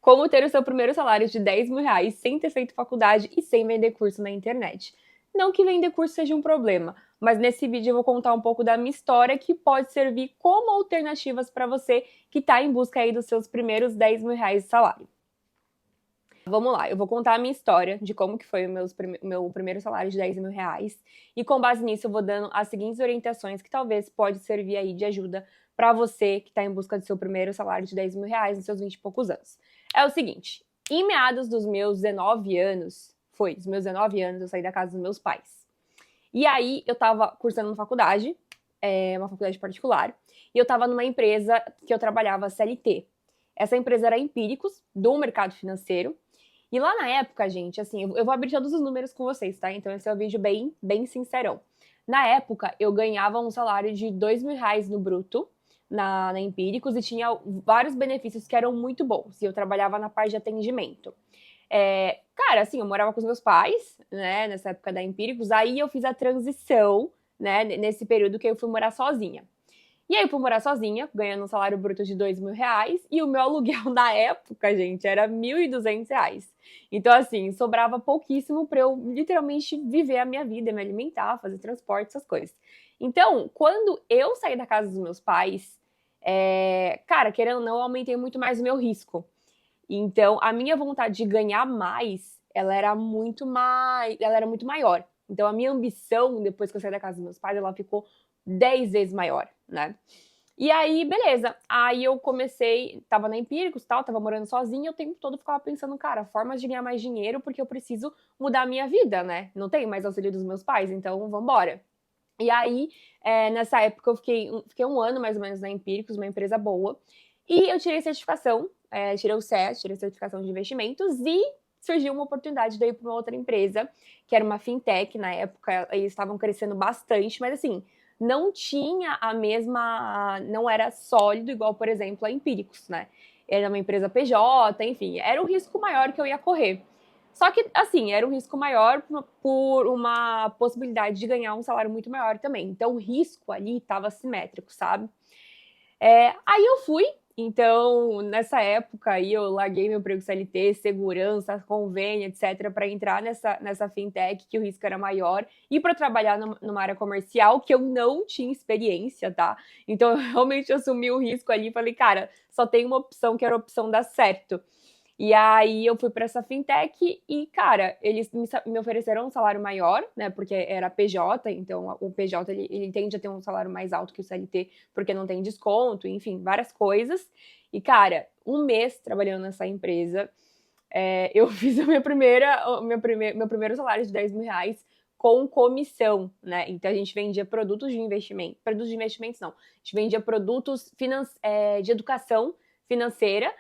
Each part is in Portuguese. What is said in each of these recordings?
Como ter o seu primeiro salário de R$ 10.000 sem ter feito faculdade e sem vender curso na internet. Não que vender curso seja um problema, mas nesse vídeo eu vou contar um pouco da minha história que pode servir como alternativas para você que está em busca aí dos seus primeiros R$ 10.000 de salário. Vamos lá, eu vou contar a minha história de como que foi o meu primeiro salário de R$ 10.000 e com base nisso eu vou dando as seguintes orientações que talvez pode servir aí de ajuda para você que está em busca do seu primeiro salário de R$ 10.000 nos seus 20 e poucos anos. É o seguinte, em meados dos meus 19 anos, eu saí da casa dos meus pais. E aí eu tava cursando uma faculdade particular, e eu tava numa empresa que eu trabalhava CLT. Essa empresa era Empíricos, do mercado financeiro. E lá na época, gente, assim, eu vou abrir todos os números com vocês, tá? Então esse é um vídeo bem sincerão. Na época, eu ganhava um salário de R$ 2.000 no bruto, na Empíricos, e tinha vários benefícios que eram muito bons. E eu trabalhava na parte de atendimento. Cara, assim, eu morava com os meus pais, né, nessa época da Empíricos, aí eu fiz a transição, né, nesse período que eu fui morar sozinha. E aí eu fui morar sozinha, ganhando um salário bruto de R$ 2.000, e o meu aluguel na época, gente, era R$ 1.200. Então, assim, sobrava pouquíssimo para eu literalmente viver a minha vida, me alimentar, fazer transporte, essas coisas. Então, quando eu saí da casa dos meus pais, cara, querendo ou não, eu aumentei muito mais o meu risco. Então, a minha vontade de ganhar mais, ela era muito maior. Então, a minha ambição, depois que eu saí da casa dos meus pais, ela ficou 10 vezes maior, né? E aí, beleza. Aí eu comecei, tava na Empíricos, tal, tava morando sozinha, o tempo todo ficava pensando, cara, formas de ganhar mais dinheiro, porque eu preciso mudar a minha vida, né? Não tenho mais auxílio dos meus pais, então vambora. E aí, nessa época, eu fiquei um ano mais ou menos na Empíricos, uma empresa boa, e eu tirei certificação, tirei o CES, tirei certificação de investimentos, e surgiu uma oportunidade de ir para uma outra empresa, que era uma fintech na época, eles estavam crescendo bastante, mas assim, não tinha a mesma, não era sólido igual, por exemplo, a Empíricos, né? Era uma empresa PJ, enfim, era um risco maior que eu ia correr. Só que, assim, era um risco maior por uma possibilidade de ganhar um salário muito maior também. Então, o risco ali estava simétrico, sabe? Aí eu fui. Então, nessa época aí, eu larguei meu emprego CLT, segurança, convênio, etc., para entrar nessa fintech, que o risco era maior, e para trabalhar numa área comercial que eu não tinha experiência, tá? Então, eu realmente assumi o risco ali e falei, cara, só tem uma opção, que era a opção dar certo. E aí eu fui para essa fintech e, cara, eles me ofereceram um salário maior, né? Porque era PJ, então o PJ ele tende a ter um salário mais alto que o CLT, porque não tem desconto, enfim, várias coisas. E, cara, um mês trabalhando nessa empresa, eu fiz meu primeiro salário de R$ 10.000 com comissão, né? Então a gente vendia produtos de investimentos não, a gente vendia produtos de educação financeira.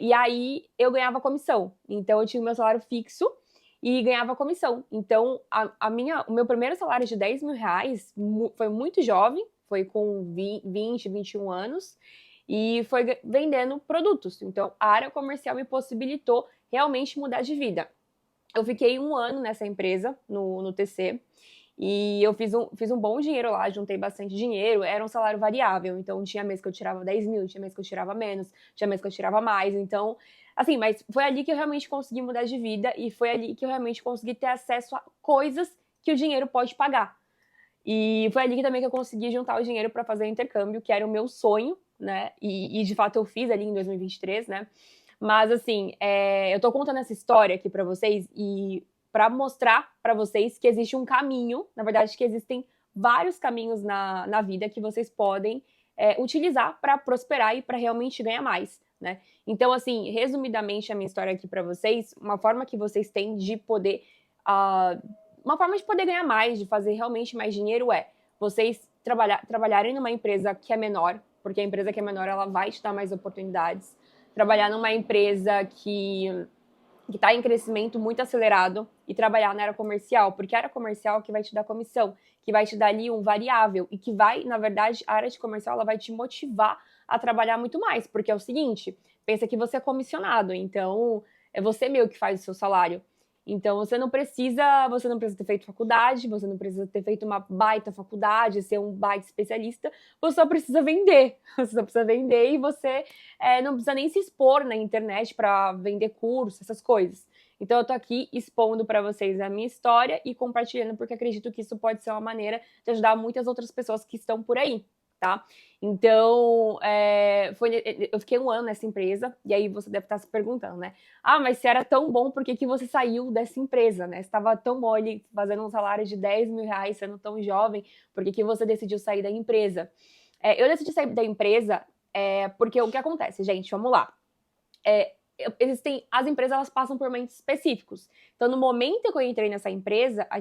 E aí eu ganhava comissão. Então eu tinha o meu salário fixo e ganhava comissão. Então o meu primeiro salário de R$ 10.000 foi muito jovem, foi com 20, 21 anos, e foi vendendo produtos. Então a área comercial me possibilitou realmente mudar de vida. Eu fiquei um ano nessa empresa, no TC, e eu fiz um bom dinheiro lá, juntei bastante dinheiro, era um salário variável, então tinha mês que eu tirava 10 mil, tinha mês que eu tirava menos, tinha mês que eu tirava mais, então, assim, mas foi ali que eu realmente consegui mudar de vida e foi ali que eu realmente consegui ter acesso a coisas que o dinheiro pode pagar. E foi ali que também que eu consegui juntar o dinheiro para fazer o intercâmbio, que era o meu sonho, né, e de fato eu fiz ali em 2023, né, mas assim, eu tô contando essa história aqui para vocês e para mostrar para vocês que existe um caminho, na verdade que existem vários caminhos na vida que vocês podem utilizar para prosperar e para realmente ganhar mais, né? Então, assim, resumidamente a minha história aqui para vocês, uma forma que vocês têm de poder, uma forma de poder ganhar mais, de fazer realmente mais dinheiro é vocês trabalharem numa empresa que é menor, porque a empresa que é menor ela vai te dar mais oportunidades. Trabalhar numa empresa que está em crescimento muito acelerado e trabalhar na área comercial, porque a área comercial que vai te dar comissão, que vai te dar ali um variável e que vai, na verdade, a área de comercial ela vai te motivar a trabalhar muito mais, porque é o seguinte, pensa que você é comissionado, então é você mesmo que faz o seu salário. Então você não precisa ter feito faculdade, você não precisa ter feito uma baita faculdade, ser um baita especialista, você só precisa vender. Você só precisa vender e você não precisa nem se expor na internet para vender curso, essas coisas. Então eu tô aqui expondo para vocês a minha história e compartilhando porque acredito que isso pode ser uma maneira de ajudar muitas outras pessoas que estão por aí, tá? Então, eu fiquei um ano nessa empresa, e aí você deve estar se perguntando, né? Ah, mas se era tão bom, por que que você saiu dessa empresa, né? Se estava tão bom ali, fazendo um salário de 10 mil reais, sendo tão jovem, por que que você decidiu sair da empresa? Eu decidi sair da empresa porque o que acontece, gente, vamos lá. As empresas, elas passam por momentos específicos. Então, no momento que eu entrei nessa empresa, a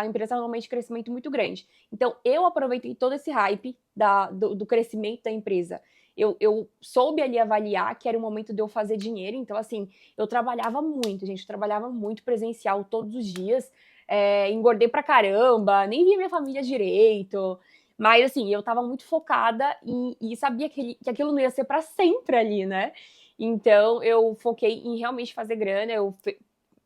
empresa estava num momento de crescimento muito grande. Então, eu aproveitei todo esse hype do crescimento da empresa. Eu soube ali avaliar que era o momento de eu fazer dinheiro. Então, assim, eu trabalhava muito, gente. Eu trabalhava muito presencial todos os dias. Engordei pra caramba, nem via minha família direito. Mas, assim, eu tava muito focada e sabia que aquilo não ia ser pra sempre ali, né? Então, eu foquei em realmente fazer grana.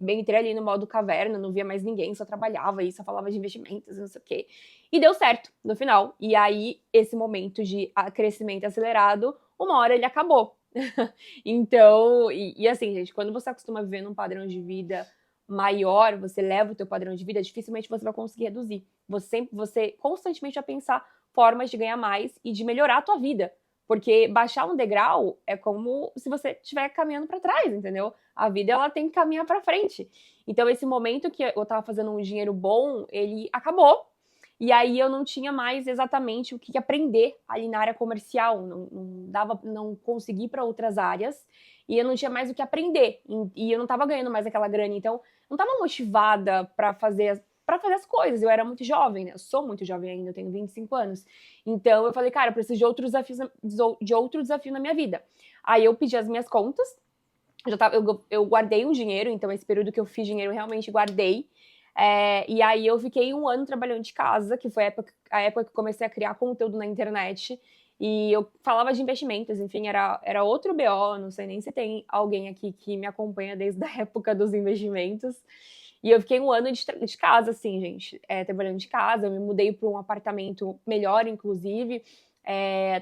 Entrei ali no modo caverna, não via mais ninguém, só trabalhava e só falava de investimentos, não sei o quê. E deu certo no final. E aí, esse momento de crescimento acelerado, uma hora ele acabou. Então, assim, gente, quando você acostuma viver num padrão de vida maior, você leva o teu padrão de vida, dificilmente você vai conseguir reduzir. Você constantemente vai pensar formas de ganhar mais e de melhorar a tua vida. Porque baixar um degrau é como se você estiver caminhando para trás, entendeu? A vida, ela tem que caminhar para frente. Então, esse momento que eu tava fazendo um dinheiro bom, ele acabou. E aí eu não tinha mais exatamente o que aprender ali na área comercial. Não consegui para outras áreas. E eu não tinha mais o que aprender. E eu não tava ganhando mais aquela grana. Então, não tava motivada para fazer as coisas. Eu era muito jovem, né? Eu sou muito jovem ainda, eu tenho 25 anos. Então eu falei, cara, eu preciso de outro desafio na minha vida. Aí eu pedi as minhas contas, eu guardei um dinheiro, então esse período que eu fiz dinheiro eu realmente guardei. E aí eu fiquei um ano trabalhando de casa, que foi a época que eu comecei a criar conteúdo na internet. E eu falava de investimentos, enfim, era outro BO, não sei nem se tem alguém aqui que me acompanha desde a época dos investimentos. E eu fiquei um ano de casa, assim, gente, trabalhando de casa. Eu me mudei para um apartamento melhor, inclusive.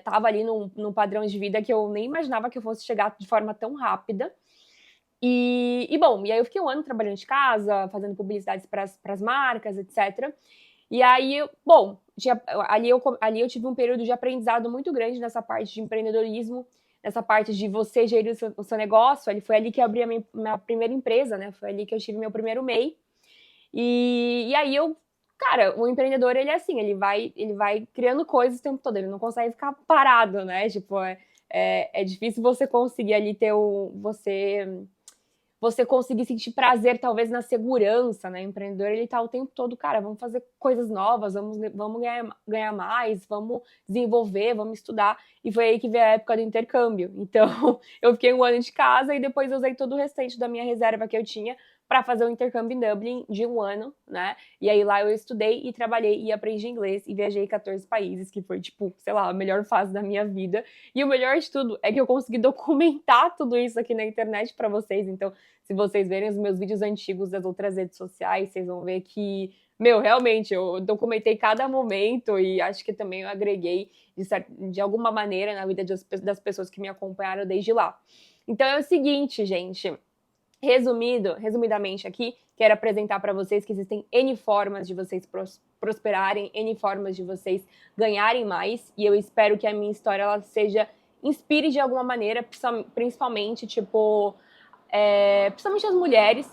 Tava ali num padrão de vida que eu nem imaginava que eu fosse chegar de forma tão rápida. Bom, e aí eu fiquei um ano trabalhando de casa, fazendo publicidades para as marcas, etc. E aí, bom, ali eu tive um período de aprendizado muito grande nessa parte de empreendedorismo, nessa parte de você gerir o seu negócio. Foi ali que eu abri a minha primeira empresa, né? Foi ali que eu tive meu primeiro MEI. E aí cara, o empreendedor, ele é assim, ele vai criando coisas o tempo todo, ele não consegue ficar parado, né? Tipo, é difícil você conseguir ali você conseguir sentir prazer, talvez, na segurança, né? O empreendedor, ele tá o tempo todo, cara, vamos fazer coisas novas, vamos ganhar mais, vamos desenvolver, vamos estudar. E foi aí que veio a época do intercâmbio. Então, eu fiquei um ano de casa e depois eu usei todo o restante da minha reserva que eu tinha para fazer um intercâmbio em Dublin de um ano, né? E aí lá eu estudei e trabalhei e aprendi inglês e viajei 14 países, que foi, tipo, sei lá, a melhor fase da minha vida. E o melhor de tudo é que eu consegui documentar tudo isso aqui na internet para vocês. Então, se vocês verem os meus vídeos antigos das outras redes sociais, vocês vão ver que, realmente, eu documentei cada momento e acho que também eu agreguei de alguma maneira na vida das pessoas que me acompanharam desde lá. Então é o seguinte, gente, resumidamente aqui, quero apresentar para vocês que existem N formas de vocês prosperarem, N formas de vocês ganharem mais, e eu espero que a minha história ela inspire de alguma maneira, principalmente, principalmente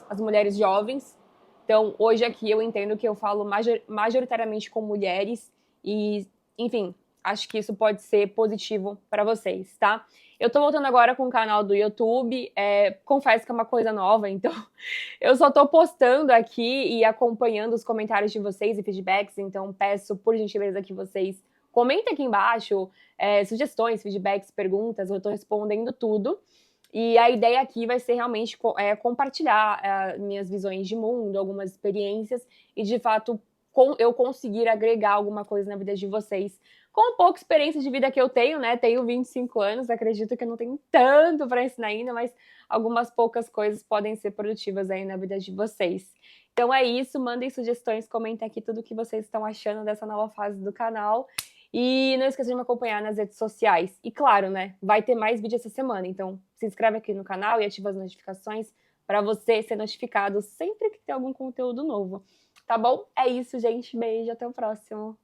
as mulheres jovens. Então, hoje aqui eu entendo que eu falo majoritariamente com mulheres e, enfim, acho que isso pode ser positivo para vocês, tá? Eu tô voltando agora com o canal do YouTube, confesso que é uma coisa nova, então eu só tô postando aqui e acompanhando os comentários de vocês e feedbacks, então peço, por gentileza, que vocês comentem aqui embaixo sugestões, feedbacks, perguntas, eu tô respondendo tudo. E a ideia aqui vai ser realmente compartilhar minhas visões de mundo, algumas experiências e, de fato, eu conseguir agregar alguma coisa na vida de vocês Com pouca experiência de vida que eu tenho, né? Tenho 25 anos, acredito que eu não tenho tanto para ensinar ainda, mas algumas poucas coisas podem ser produtivas aí na vida de vocês. Então é isso, mandem sugestões, comentem aqui tudo o que vocês estão achando dessa nova fase do canal. E não esqueça de me acompanhar nas redes sociais. E claro, né? Vai ter mais vídeo essa semana, então se inscreve aqui no canal e ativa as notificações para você ser notificado sempre que tem algum conteúdo novo. Tá bom? É isso, gente. Beijo, até o próximo.